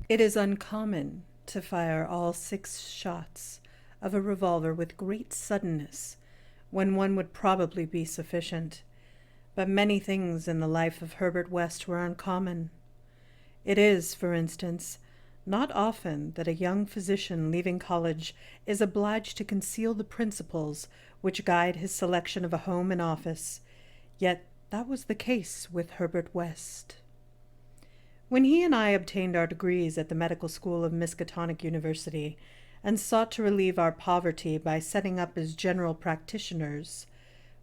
It is uncommon to fire all 6 shots of a revolver with great suddenness when one would probably be sufficient, but many things in the life of Herbert West were uncommon. It is, for instance, not often that a young physician leaving college is obliged to conceal the principles which guide his selection of a home and office, yet that was the case with Herbert West. When he and I obtained our degrees at the medical school of Miskatonic University and sought to relieve our poverty by setting up as general practitioners,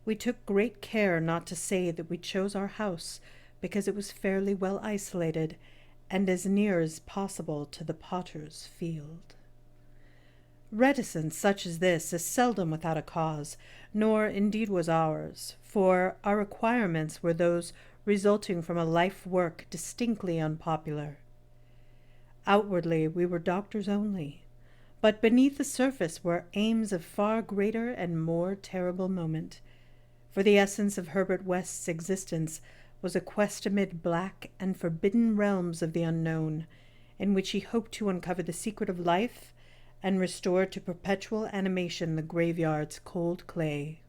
we took great care not to say that we chose our house because it was fairly well isolated and as near as possible to the potter's field. Reticence such as this is seldom without a cause, nor indeed was ours, for our requirements were those resulting from a life work distinctly unpopular. Outwardly we were doctors only, but beneath the surface were aims of far greater and more terrible moment, for the essence of Herbert West's existence was a quest amid black and forbidden realms of the unknown, in which he hoped to uncover the secret of life and restore to perpetual animation the graveyard's cold clay.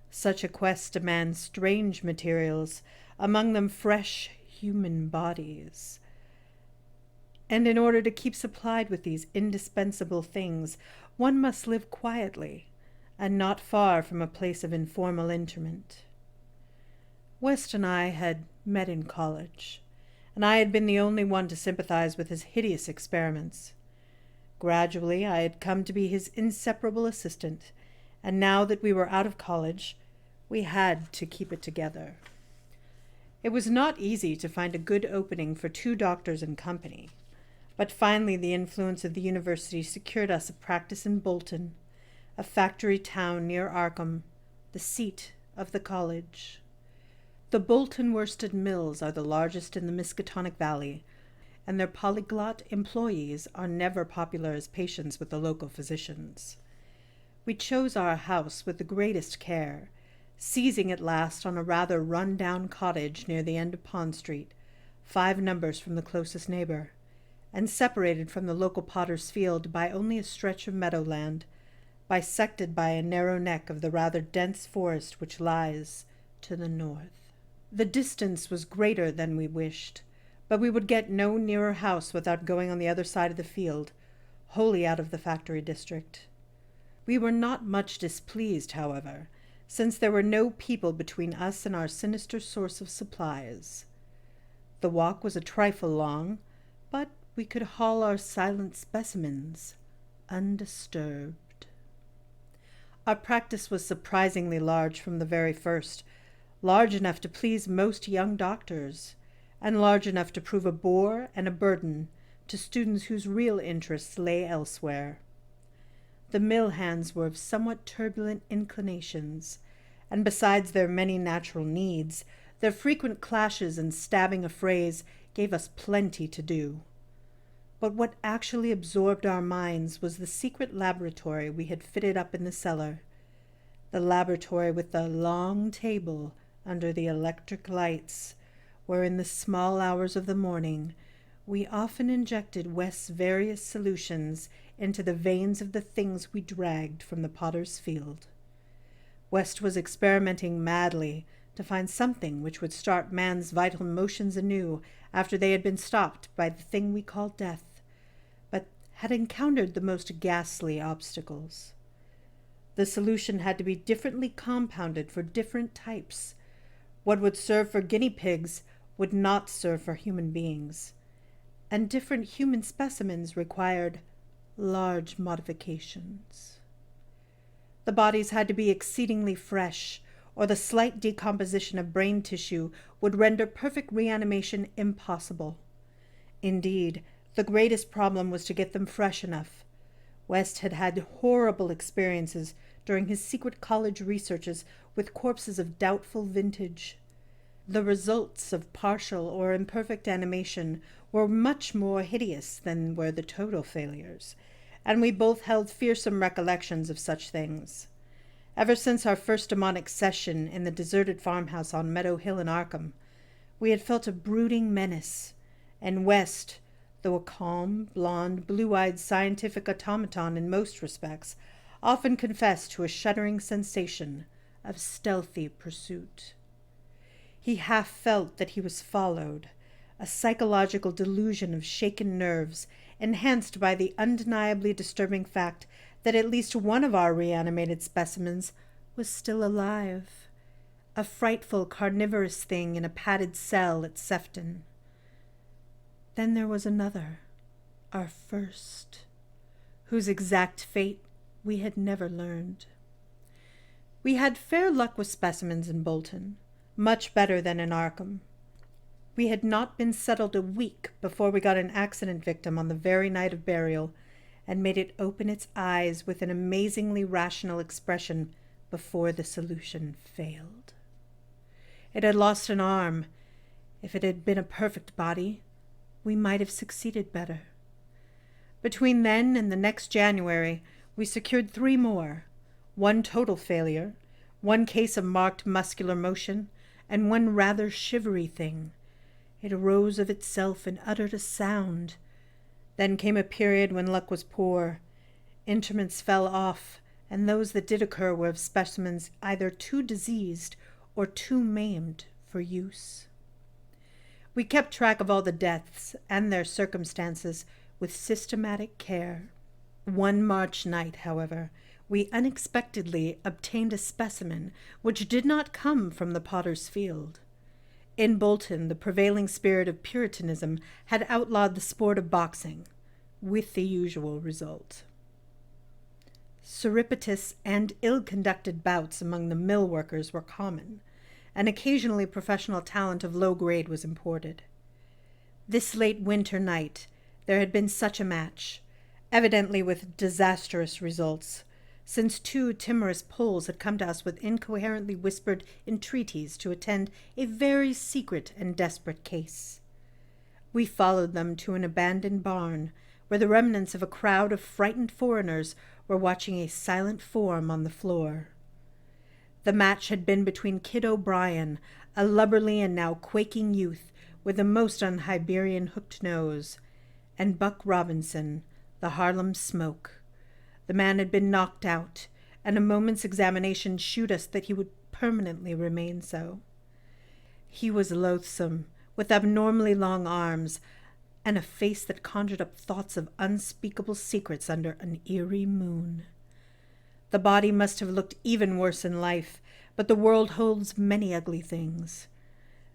Such a quest demands strange materials, among them fresh human bodies. And in order to keep supplied with these indispensable things, one must live quietly, and not far from a place of informal interment. West and I had met in college, and I had been the only one to sympathize with his hideous experiments. Gradually I had come to be his inseparable assistant, and now that we were out of college, we had to keep it together. It was not easy to find a good opening for 2 doctors in company, but finally the influence of the university secured us a practice in Bolton, a factory town near Arkham, the seat of the college. The Bolton worsted mills are the largest in the Miskatonic Valley, and their polyglot employees are never popular as patients with the local physicians. We chose our house with the greatest care, seizing at last on a rather run-down cottage near the end of Pond Street, 5 numbers from the closest neighbor, and separated from the local potter's field by only a stretch of meadowland, bisected by a narrow neck of the rather dense forest which lies to the north. The distance was greater than we wished, but we would get no nearer house without going on the other side of the field, wholly out of the factory district. We were not much displeased, however, since there were no people between us and our sinister source of supplies. The walk was a trifle long, but we could haul our silent specimens undisturbed. Our practice was surprisingly large from the very first, large enough to please most young doctors, and large enough to prove a bore and a burden to students whose real interests lay elsewhere. The mill hands were of somewhat turbulent inclinations, and besides their many natural needs, their frequent clashes and stabbing affrays gave us plenty to do. But what actually absorbed our minds was the secret laboratory we had fitted up in the cellar, the laboratory with the long table under the electric lights, where in the small hours of the morning we often injected West's various solutions into the veins of the things we dragged from the potter's field. West was experimenting madly to find something which would start man's vital motions anew after they had been stopped by the thing we call death, but had encountered the most ghastly obstacles. The solution had to be differently compounded for different types. What would serve for guinea pigs would not serve for human beings, and different human specimens required large modifications. The bodies had to be exceedingly fresh, or the slight decomposition of brain tissue would render perfect reanimation impossible. Indeed, the greatest problem was to get them fresh enough. West had had horrible experiences during his secret college researches with corpses of doubtful vintage. The results of partial or imperfect animation were much more hideous than were the total failures, and we both held fearsome recollections of such things. Ever since our first demonic session in the deserted farmhouse on Meadow Hill in Arkham, we had felt a brooding menace, and West, though a calm, blond, blue-eyed scientific automaton in most respects, often confessed to a shuddering sensation of stealthy pursuit. He half felt that he was followed, a psychological delusion of shaken nerves, enhanced by the undeniably disturbing fact that at least one of our reanimated specimens was still alive, a frightful carnivorous thing in a padded cell at Sefton. Then there was another, our first, whose exact fate we had never learned. We had fair luck with specimens in Bolton, much better than in Arkham. We had not been settled a week before we got an accident victim on the very night of burial, and made it open its eyes with an amazingly rational expression before the solution failed. It had lost an arm. If it had been a perfect body, we might have succeeded better. Between then and the next January, we secured 3 more, 1 total failure, 1 case of marked muscular motion, and 1 rather shivery thing. It arose of itself and uttered a sound. Then came a period when luck was poor. Interments fell off, and those that did occur were of specimens either too diseased or too maimed for use. We kept track of all the deaths and their circumstances with systematic care. One March night, however, we unexpectedly obtained a specimen which did not come from the potter's field. In Bolton, the prevailing spirit of Puritanism had outlawed the sport of boxing, with the usual result. Surreptitious and ill-conducted bouts among the mill workers were common, and occasionally professional talent of low grade was imported. This late winter night there had been such a match, evidently with disastrous results, since 2 timorous Poles had come to us with incoherently whispered entreaties to attend a very secret and desperate case. We followed them to an abandoned barn, where the remnants of a crowd of frightened foreigners were watching a silent form on the floor. The match had been between Kid O'Brien, a lubberly and now quaking youth with a most un-Iberian hooked nose, and Buck Robinson, the Harlem Smoke. The man had been knocked out, and a moment's examination shewed us that he would permanently remain so. He was loathsome, with abnormally long arms, and a face that conjured up thoughts of unspeakable secrets under an eerie moon. The body must have looked even worse in life, but the world holds many ugly things.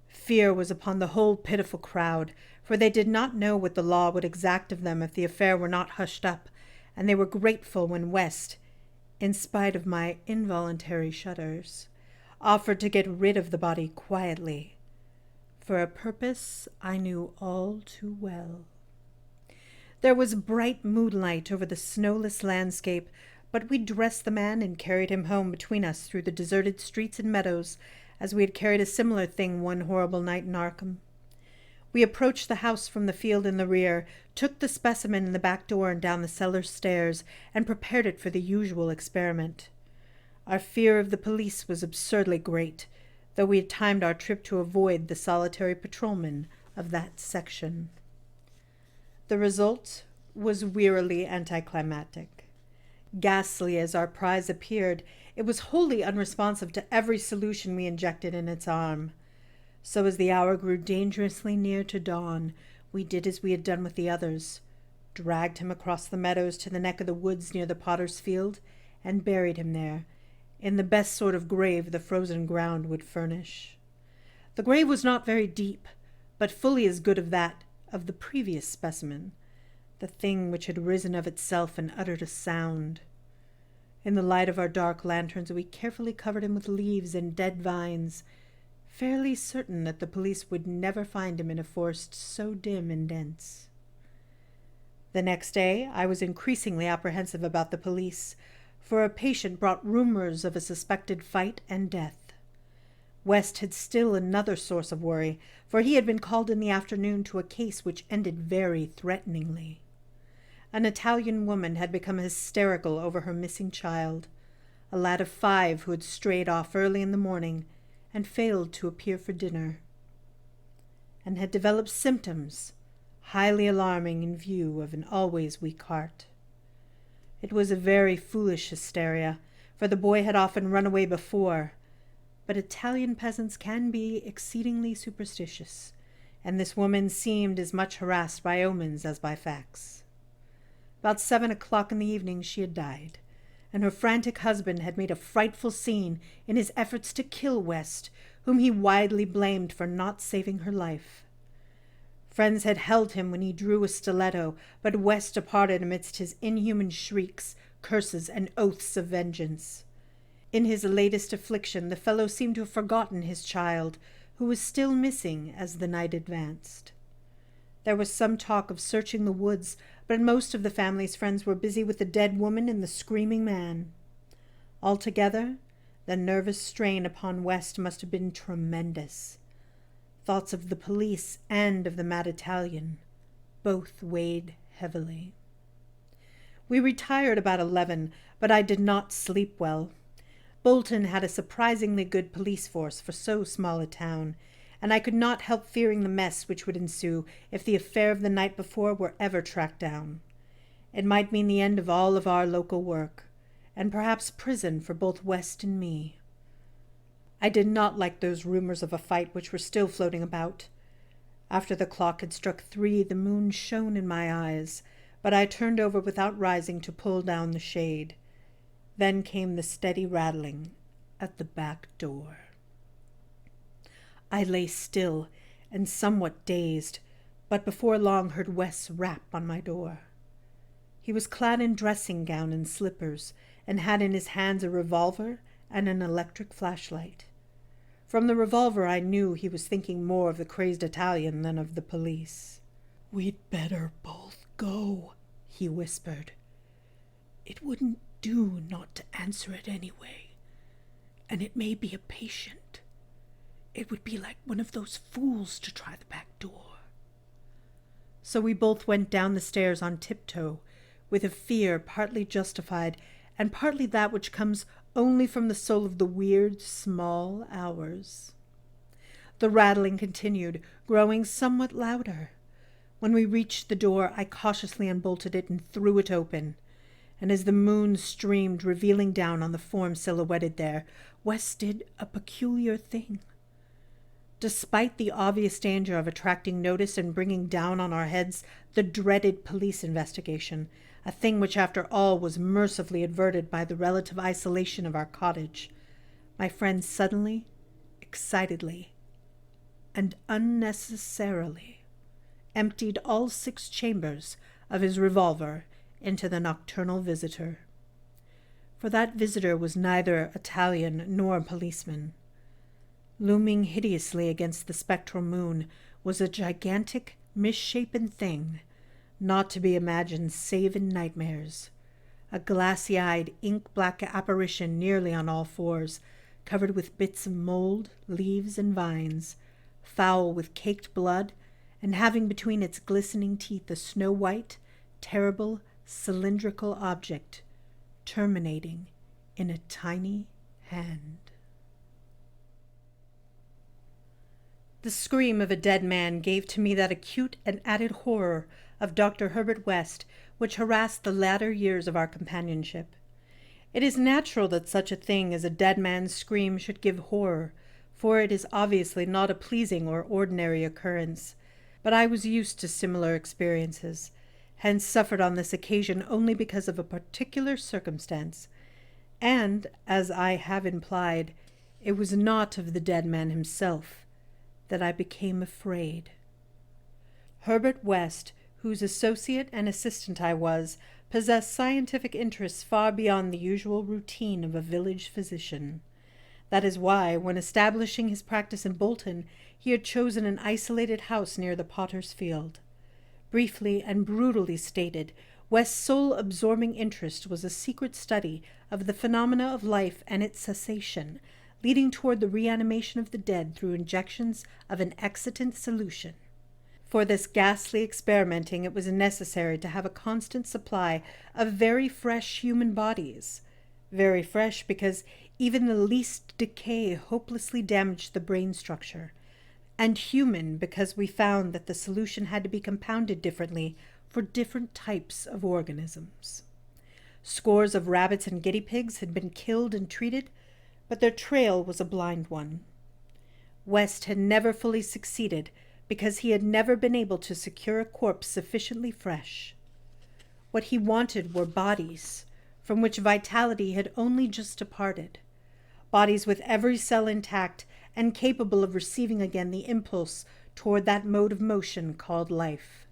Fear was upon the whole pitiful crowd, for they did not know what the law would exact of them if the affair were not hushed up, and they were grateful when West, in spite of my involuntary shudders, offered to get rid of the body quietly, for a purpose I knew all too well. There was bright moonlight over the snowless landscape, but we dressed the man and carried him home between us through the deserted streets and meadows, as we had carried a similar thing one horrible night in Arkham. We approached the house from the field in the rear, took the specimen in the back door and down the cellar stairs, and prepared it for the usual experiment. Our fear of the police was absurdly great, though we had timed our trip to avoid the solitary patrolman of that section. The result was wearily anticlimactic. Ghastly as our prize appeared, it was wholly unresponsive to every solution we injected in its arm. So as the hour grew dangerously near to dawn, we did as we had done with the others, dragged him across the meadows to the neck of the woods near the potter's field, and buried him there, in the best sort of grave the frozen ground would furnish. The grave was not very deep, but fully as good as that of the previous specimen, the thing which had risen of itself and uttered a sound. In the light of our dark lanterns we carefully covered him with leaves and dead vines, fairly certain that the police would never find him in a forest so dim and dense. The next day I was increasingly apprehensive about the police, for a patient brought rumors of a suspected fight and death. West had still another source of worry, for he had been called in the afternoon to a case which ended very threateningly. An Italian woman had become hysterical over her missing child, a lad of 5 who had strayed off early in the morning and failed to appear for dinner, and had developed symptoms, highly alarming in view of an always weak heart. It was a very foolish hysteria, for the boy had often run away before, but Italian peasants can be exceedingly superstitious, and this woman seemed as much harassed by omens as by facts. About 7 o'clock in the evening she had died, and her frantic husband had made a frightful scene in his efforts to kill West, whom he widely blamed for not saving her life. Friends had held him when he drew a stiletto, but West departed amidst his inhuman shrieks, curses, and oaths of vengeance. In his latest affliction, the fellow seemed to have forgotten his child, who was still missing as the night advanced. There was some talk of searching the woods, but most of the family's friends were busy with the dead woman and the screaming man. Altogether, the nervous strain upon West must have been tremendous. Thoughts of the police and of the mad Italian both weighed heavily. We retired about 11, but I did not sleep well. Bolton had a surprisingly good police force for so small a town, and I could not help fearing the mess which would ensue if the affair of the night before were ever tracked down. It might mean the end of all of our local work, and perhaps prison for both West and me. I did not like those rumors of a fight which were still floating about. After the clock had struck 3, the moon shone in my eyes, but I turned over without rising to pull down the shade. Then came the steady rattling at the back door. I lay still and somewhat dazed, but before long heard West's rap on my door. He was clad in dressing gown and slippers, and had in his hands a revolver and an electric flashlight. From the revolver I knew he was thinking more of the crazed Italian than of the police. "We'd better both go," he whispered. "It wouldn't do not to answer it anyway, and it may be a patient. It would be like one of those fools to try the back door." So we both went down the stairs on tiptoe, with a fear partly justified and partly that which comes only from the soul of the weird, small hours. The rattling continued, growing somewhat louder. When we reached the door, I cautiously unbolted it and threw it open, and as the moon streamed, revealing down on the form silhouetted there, West did a peculiar thing. Despite the obvious danger of attracting notice and bringing down on our heads the dreaded police investigation, a thing which after all was mercifully averted by the relative isolation of our cottage, my friend suddenly, excitedly, and unnecessarily emptied all 6 chambers of his revolver into the nocturnal visitor. For that visitor was neither Italian nor policeman. Looming hideously against the spectral moon was a gigantic, misshapen thing, not to be imagined save in nightmares, a glassy-eyed, ink-black apparition nearly on all 4s, covered with bits of mold, leaves, and vines, foul with caked blood, and having between its glistening teeth a snow-white, terrible, cylindrical object, terminating in a tiny hand. The scream of a dead man gave to me that acute and added horror of Dr. Herbert West which harassed the latter years of our companionship. It is natural that such a thing as a dead man's scream should give horror, for it is obviously not a pleasing or ordinary occurrence, but I was used to similar experiences, hence suffered on this occasion only because of a particular circumstance, and, as I have implied, it was not of the dead man himself that I became afraid. Herbert West, whose associate and assistant I was, possessed scientific interests far beyond the usual routine of a village physician. That is why, when establishing his practice in Bolton, he had chosen an isolated house near the Potter's Field. Briefly and brutally stated, West's sole absorbing interest was a secret study of the phenomena of life and its cessation, leading toward the reanimation of the dead through injections of an excitant solution. For this ghastly experimenting it was necessary to have a constant supply of very fresh human bodies. Very fresh because even the least decay hopelessly damaged the brain structure, and human because we found that the solution had to be compounded differently for different types of organisms. Scores of rabbits and guinea pigs had been killed and treated, but their trail was a blind one. West had never fully succeeded because he had never been able to secure a corpse sufficiently fresh. What he wanted were bodies from which vitality had only just departed, bodies with every cell intact and capable of receiving again the impulse toward that mode of motion called life.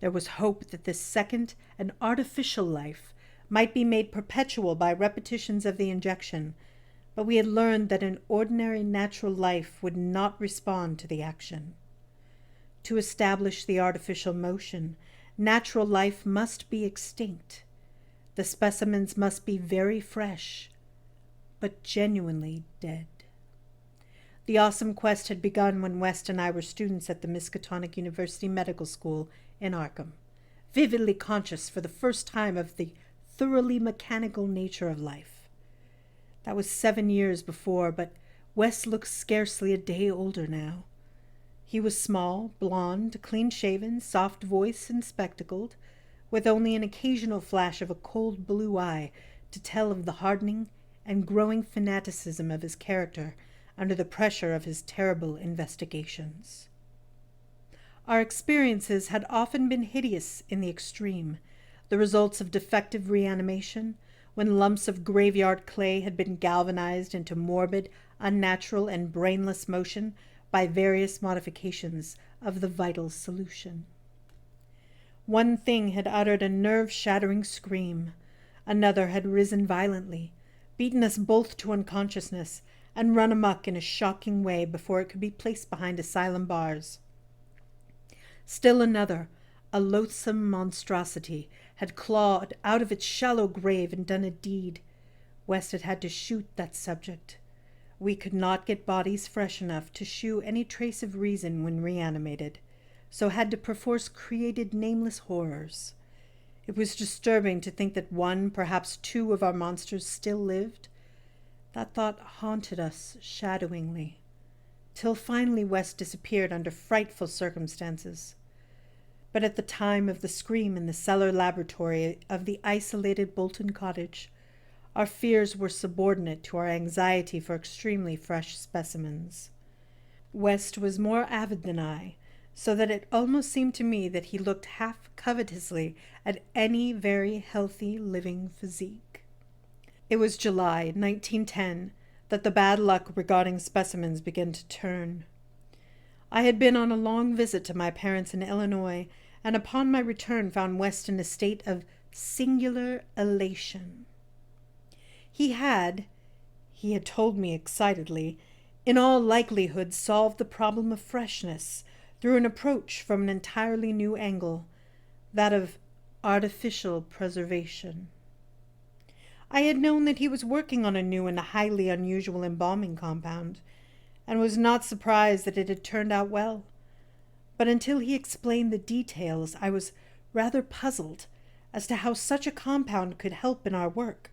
There was hope that this second and artificial life might be made perpetual by repetitions of the injection, but we had learned that an ordinary natural life would not respond to the action. To establish the artificial motion, natural life must be extinct. The specimens must be very fresh, but genuinely dead. The awesome quest had begun when West and I were students at the Miskatonic University Medical School in Arkham, vividly conscious for the first time of the thoroughly mechanical nature of life. That was 7 years before, but West looked scarcely a day older now. He was small, blond, clean-shaven, soft-voiced and spectacled, with only an occasional flash of a cold blue eye to tell of the hardening and growing fanaticism of his character under the pressure of his terrible investigations. Our experiences had often been hideous in the extreme, the results of defective reanimation, when lumps of graveyard clay had been galvanized into morbid, unnatural, and brainless motion by various modifications of the vital solution. One thing had uttered a nerve-shattering scream. Another had risen violently, beaten us both to unconsciousness, and run amok in a shocking way before it could be placed behind asylum bars. Still another, a loathsome monstrosity, had clawed out of its shallow grave and done a deed. West had had to shoot that subject. We could not get bodies fresh enough to shew any trace of reason when reanimated, so had to perforce created nameless horrors. It was disturbing to think that one, perhaps two of our monsters still lived. That thought haunted us shadowingly, till finally West disappeared under frightful circumstances. But at the time of the scream in the cellar laboratory of the isolated Bolton cottage, our fears were subordinate to our anxiety for extremely fresh specimens. West was more avid than I, so that it almost seemed to me that he looked half covetously at any very healthy living physique. It was July 1910 that the bad luck regarding specimens began to turn. I had been on a long visit to my parents in Illinois, and upon my return found West in a state of singular elation. He had told me excitedly, in all likelihood solved the problem of freshness through an approach from an entirely new angle, that of artificial preservation. I had known that he was working on a new and highly unusual embalming compound, and was not surprised that it had turned out well. But until he explained the details, I was rather puzzled as to how such a compound could help in our work,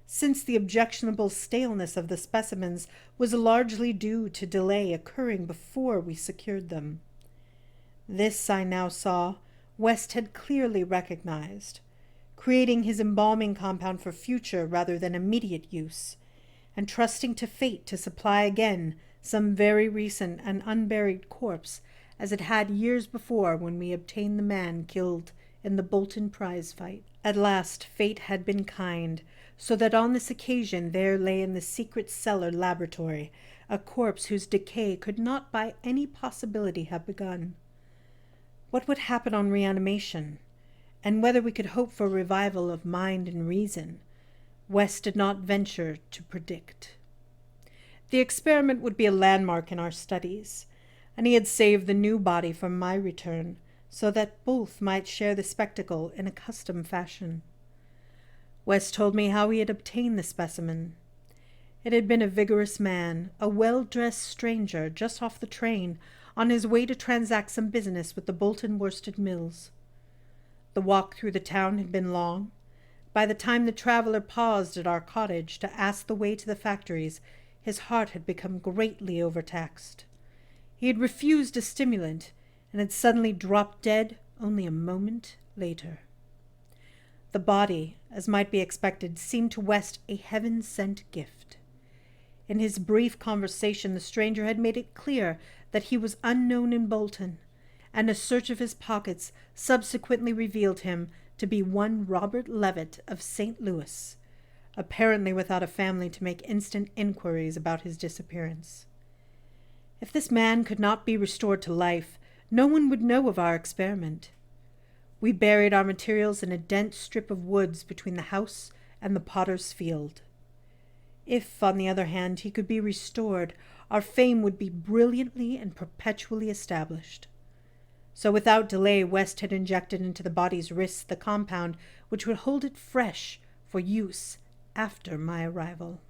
since the objectionable staleness of the specimens was largely due to delay occurring before we secured them. This, I now saw, West had clearly recognized, creating his embalming compound for future rather than immediate use, and trusting to fate to supply again some very recent and unburied corpse, as it had years before when we obtained the man killed in the Bolton prize fight. At last fate had been kind, so that on this occasion there lay in the secret cellar laboratory a corpse whose decay could not by any possibility have begun. What would happen on reanimation, and whether we could hope for revival of mind and reason, West did not venture to predict. The experiment would be a landmark in our studies, and he had saved the new body for my return, so that both might share the spectacle in a custom fashion. West told me how he had obtained the specimen. It had been a vigorous man, a well-dressed stranger just off the train, on his way to transact some business with the Bolton worsted mills. The walk through the town had been long. By the time the traveler paused at our cottage to ask the way to the factories, his heart had become greatly overtaxed. He had refused a stimulant and had suddenly dropped dead only a moment later. The body, as might be expected, seemed to West a heaven-sent gift. In his brief conversation, the stranger had made it clear that he was unknown in Bolton, and a search of his pockets subsequently revealed him to be one Robert Levitt of St. Louis, apparently without a family to make instant inquiries about his disappearance. If this man could not be restored to life, no one would know of our experiment. We buried our materials in a dense strip of woods between the house and the potter's field. If, on the other hand, he could be restored, our fame would be brilliantly and perpetually established. So without delay, West had injected into the body's wrists the compound which would hold it fresh for use after my arrival.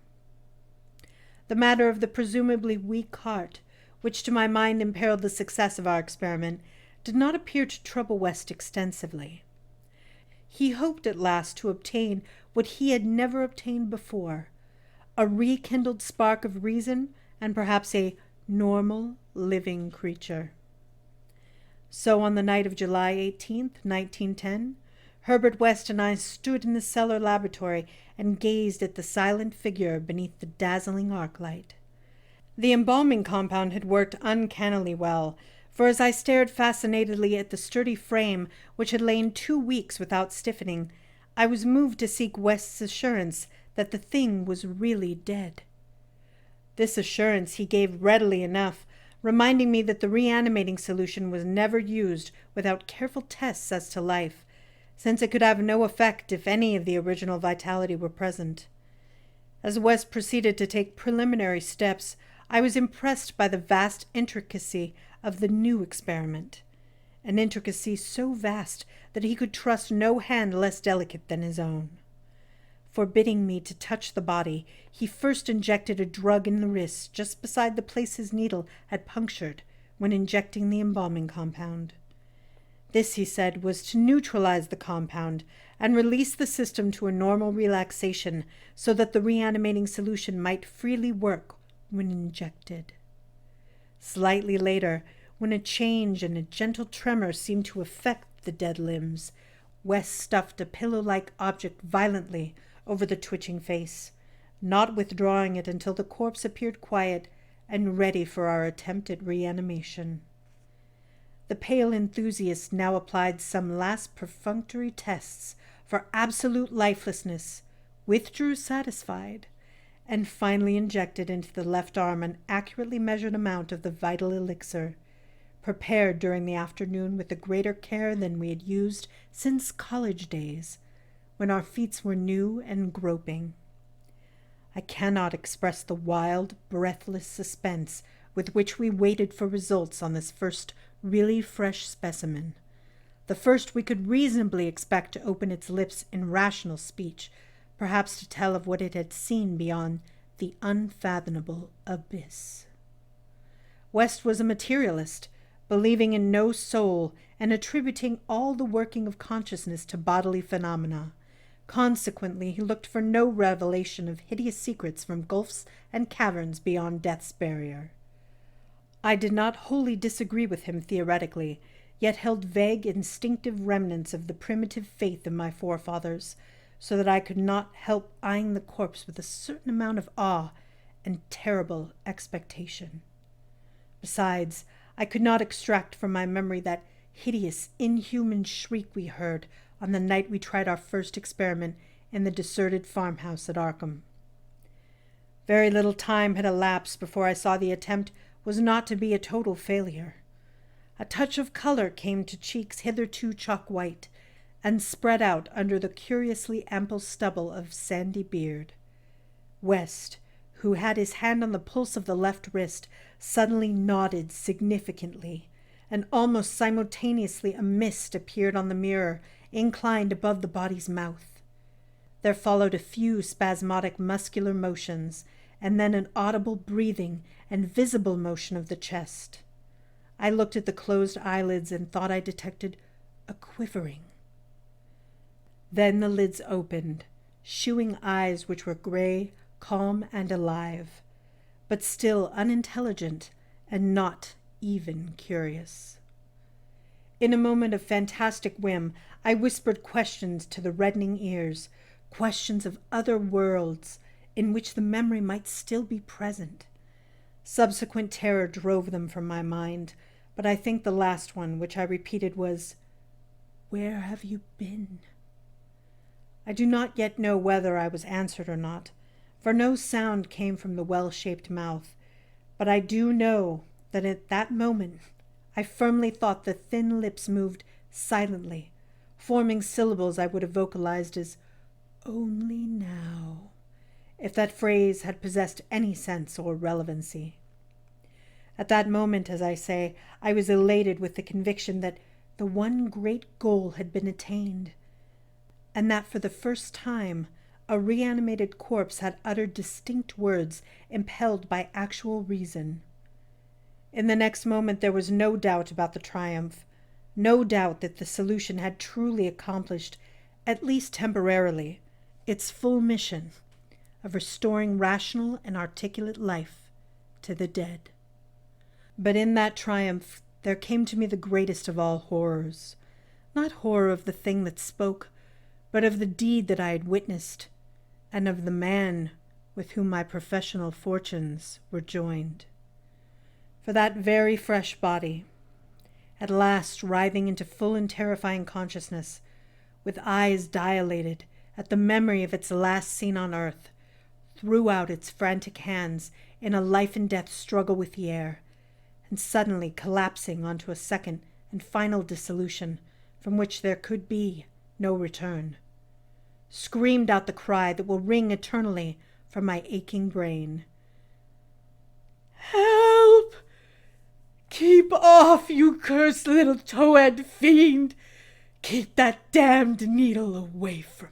The matter of the presumably weak heart, which to my mind imperiled the success of our experiment, did not appear to trouble West extensively. He hoped at last to obtain what he had never obtained before, a rekindled spark of reason and perhaps a normal living creature. So on the night of July 18th, 1910, Herbert West and I stood in the cellar laboratory and gazed at the silent figure beneath the dazzling arc light. The embalming compound had worked uncannily well, for as I stared fascinatedly at the sturdy frame which had lain 2 weeks without stiffening, I was moved to seek West's assurance that the thing was really dead. This assurance he gave readily enough, reminding me that the reanimating solution was never used without careful tests as to life, since it could have no effect if any of the original vitality were present. As West proceeded to take preliminary steps, I was impressed by the vast intricacy of the new experiment, an intricacy so vast that he could trust no hand less delicate than his own. Forbidding me to touch the body, he first injected a drug in the wrist just beside the place his needle had punctured when injecting the embalming compound. This, he said, was to neutralize the compound and release the system to a normal relaxation so that the reanimating solution might freely work when injected. Slightly later, when a change and a gentle tremor seemed to affect the dead limbs, West stuffed a pillow-like object violently over the twitching face, not withdrawing it until the corpse appeared quiet and ready for our attempted reanimation. The pale enthusiast now applied some last perfunctory tests for absolute lifelessness, withdrew satisfied, and finally injected into the left arm an accurately measured amount of the vital elixir, prepared during the afternoon with a greater care than we had used since college days, when our feet were new and groping. I cannot express the wild, breathless suspense with which we waited for results on this first really fresh specimen, the first we could reasonably expect to open its lips in rational speech, perhaps to tell of what it had seen beyond the unfathomable abyss. West was a materialist, believing in no soul and attributing all the working of consciousness to bodily phenomena. Consequently, he looked for no revelation of hideous secrets from gulfs and caverns beyond death's barrier. I did not wholly disagree with him theoretically, yet held vague, instinctive remnants of the primitive faith of my forefathers, so that I could not help eyeing the corpse with a certain amount of awe and terrible expectation. Besides, I could not extract from my memory that hideous, inhuman shriek we heard on the night we tried our first experiment in the deserted farmhouse at Arkham. Very little time had elapsed before I saw the attempt was not to be a total failure. A touch of color came to cheeks hitherto chalk white, and spread out under the curiously ample stubble of sandy beard. West, who had his hand on the pulse of the left wrist, suddenly nodded significantly, and almost simultaneously a mist appeared on the mirror, inclined above the body's mouth. There followed a few spasmodic muscular motions, and then an audible breathing and visible motion of the chest. I looked at the closed eyelids and thought I detected a quivering. Then the lids opened, shewing eyes which were gray, calm, and alive, but still unintelligent and not even curious. In a moment of fantastic whim, I whispered questions to the reddening ears, questions of other worlds in which the memory might still be present. Subsequent terror drove them from my mind, but I think the last one, which I repeated, was, "Where have you been?" I do not yet know whether I was answered or not, for no sound came from the well-shaped mouth, but I do know that at that moment I firmly thought the thin lips moved silently, forming syllables I would have vocalized as "only now," if that phrase had possessed any sense or relevancy. At that moment, as I say, I was elated with the conviction that the one great goal had been attained, and that for the first time a reanimated corpse had uttered distinct words impelled by actual reason. In the next moment there was no doubt about the triumph, no doubt that the solution had truly accomplished, at least temporarily, its full mission of restoring rational and articulate life to the dead. But in that triumph there came to me the greatest of all horrors, not horror of the thing that spoke, but of the deed that I had witnessed, and of the man with whom my professional fortunes were joined. For that very fresh body, at last writhing into full and terrifying consciousness, with eyes dilated at the memory of its last scene on earth, threw out its frantic hands in a life-and-death struggle with the air, and suddenly collapsing onto a second and final dissolution from which there could be no return, screamed out the cry that will ring eternally from my aching brain. "Help! Keep off, you cursed little towhead fiend! Keep that damned needle away from